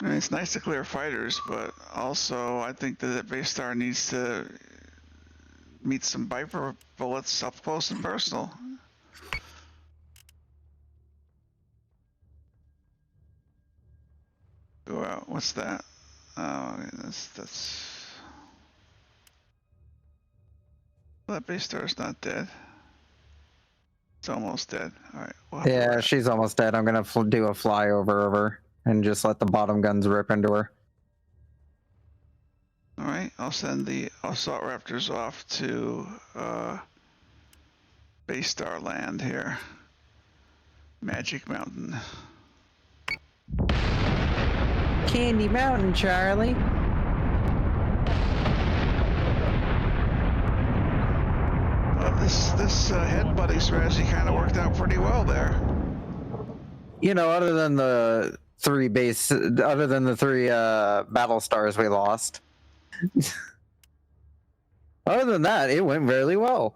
mean, it's nice to clear fighters, but also I think that the base star needs to meet some Viper bullets up close and personal. Go out. What's that? Oh, that's. That base star is not dead. It's almost dead. All right. We'll Yeah, she's almost dead. I'm gonna do a flyover of her and just let the bottom guns rip into her. All right. I'll send the assault raptors off to base star land here. Magic Mountain. Candy Mountain, Charlie. Well, this headbutting strategy kind of worked out pretty well there. You know, other than the 3 base, other than the 3 battle stars we lost. Other than that, it went really well.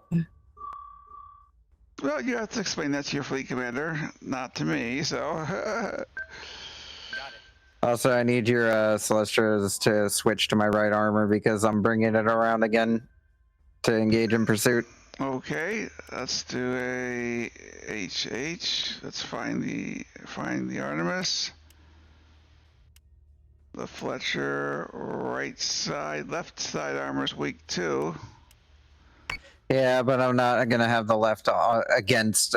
Well, you have to explain that to your fleet commander, not to me, so... Got it. Also, I need your Celestials to switch to my right armor because I'm bringing it around again to engage in pursuit. Okay, let's do a HH. Let's find the Artemis. The Fletcher right side, left side armor's weak too. Yeah, but I'm not gonna have the left against.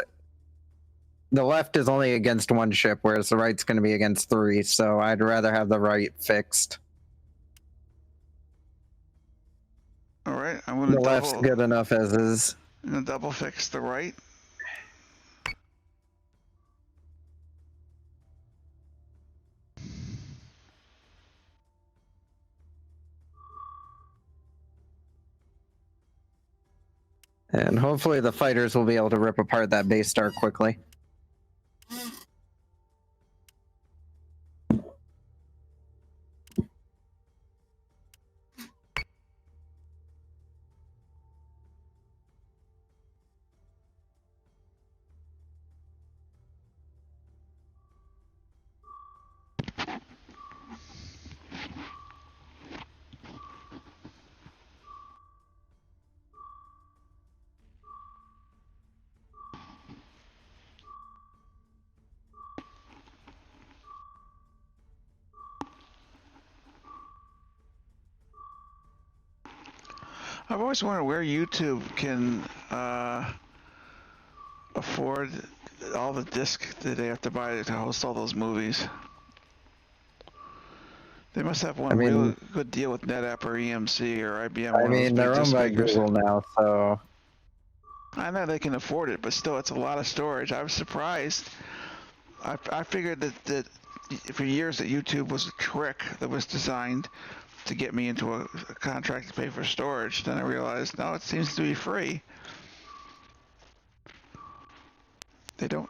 The left is only against 1 ship, whereas the right's gonna be against 3. So I'd rather have the right fixed. All right, I'm gonna The left's good enough as is. I'm gonna double fix the right. And hopefully the fighters will be able to rip apart that base star quickly. I've always wondered where YouTube can afford all the discs that they have to buy to host all those movies. They must have one real good deal with NetApp or EMC or IBM. I mean, they're owned by Google now, so... I know they can afford it, but still, it's a lot of storage. I was surprised. I figured that for years that YouTube was a trick that was designed to get me into a contract to pay for storage. Then I realized, no, it seems to be free. They don't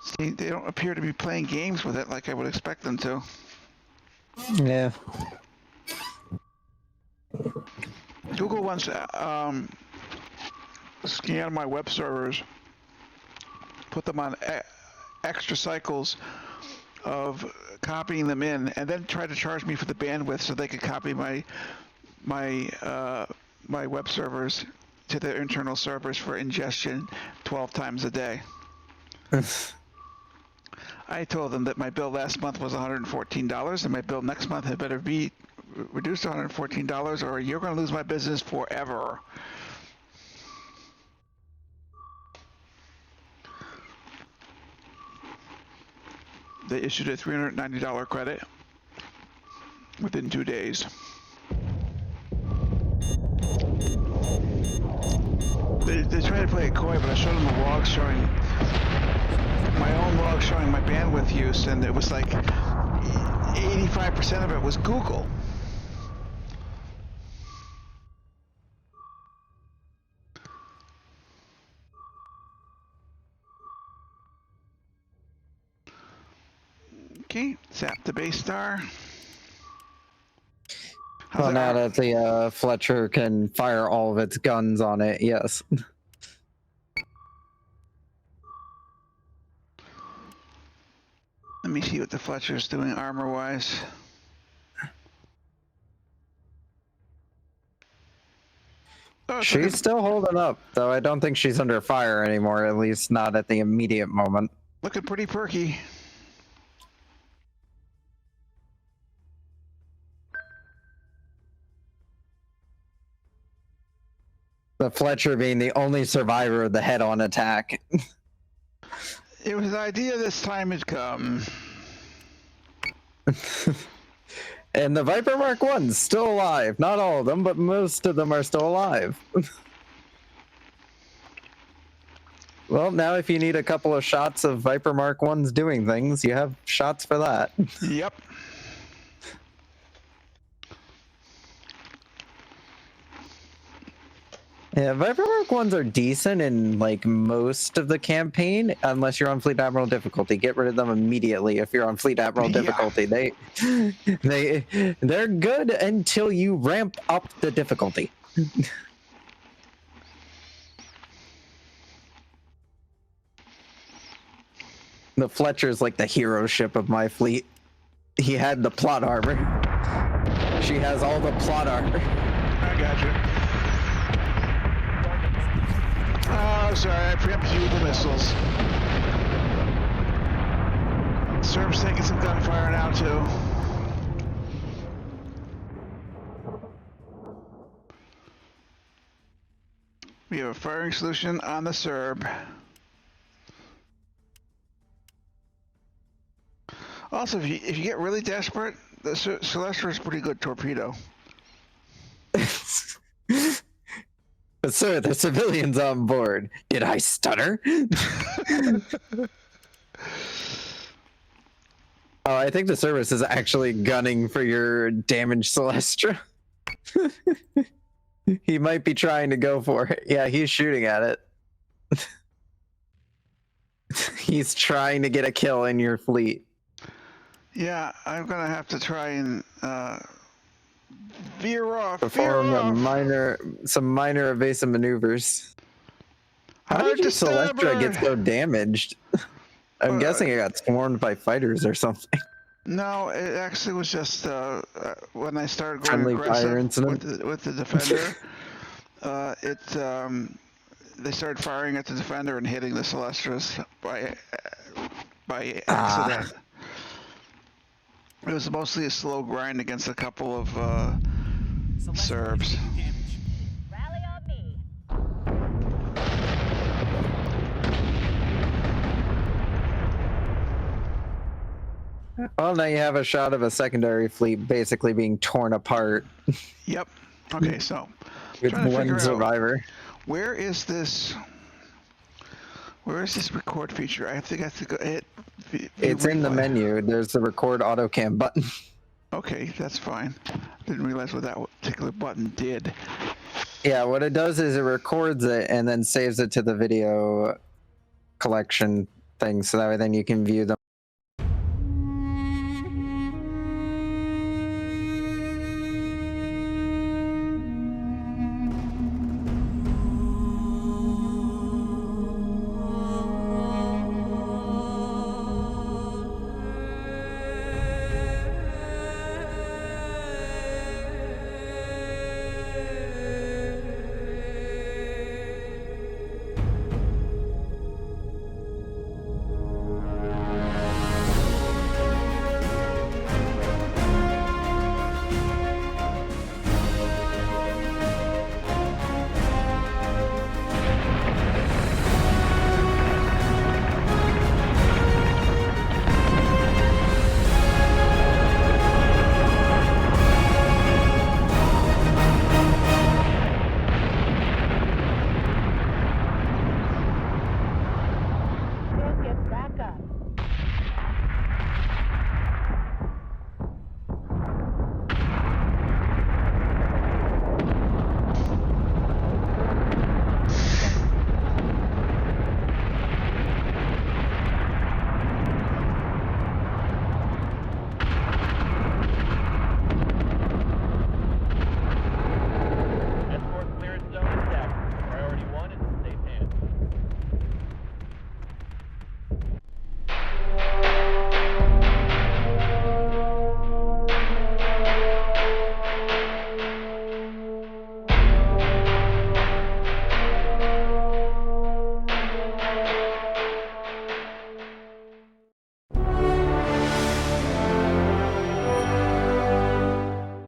appear to be playing games with it like I would expect them to. Yeah. Google wants scan my web servers, put them on extra cycles of copying them in, and then try to charge me for the bandwidth so they could copy my web servers to their internal servers for ingestion 12 times a day. I told them that my bill last month was $114, and my bill next month had better be reduced to $114, or you're going to lose my business forever. They issued a $390 credit within 2 days. They tried to play it coy, but I showed them the logs showing my own log showing my bandwidth use, and it was like 85% of it was Google. Okay, zap the base star. Well, now that the Fletcher can fire all of its guns on it, yes. Let me see what the Fletcher's doing armor-wise. Oh, She's still holding up, though I don't think she's under fire anymore, at least not at the immediate moment. looking pretty perky. The Fletcher being the only survivor of the head-on attack. It was the idea this time had come. And the Viper Mark 1's still alive. Not all of them, but most of them are still alive. Well, now if you need a couple of shots of Viper Mark 1's doing things, you have shots for that. Yep. Yeah, Viperwork ones are decent in like most of the campaign, unless you're on Fleet Admiral difficulty. Get rid of them immediately if you're on Fleet Admiral Yeah. difficulty. They're good until you ramp up the difficulty. The Fletcher's like the hero ship of my fleet. He had the plot armor. She has all the plot armor. I got you. Oh, sorry, I preempted you with the missiles. Serb's taking some gunfire now, too. We have a firing solution on the Serb. Also, if you get really desperate, the Solaria is a pretty good torpedo. But sir, the civilians on board. Did I stutter? Oh, I think the service is actually gunning for your damaged Celestra. He might be trying to go for it. Yeah, he's shooting at it. He's trying to get a kill in your fleet. Yeah, I'm gonna have to try and veer off. Perform some minor evasive maneuvers. How did your Celestra get so damaged? I'm guessing it got swarmed by fighters or something. No, it actually was just when I started going Friendly fire aggressive incident? with the defender. They started firing at the defender and hitting the Celestras by accident. It was mostly a slow grind against a couple of Serbs. Damage. Rally on me. Well, now you have a shot of a secondary fleet basically being torn apart Yep. Okay, so with trying to figure one out- survivor. where is this record feature? I think I have to go hit. It's in the replay. menu. There's the record auto cam button. Okay, that's fine. Didn't realize what that particular button did. Yeah, what it does is it records it and then saves it to the video collection thing, so that way then you can view them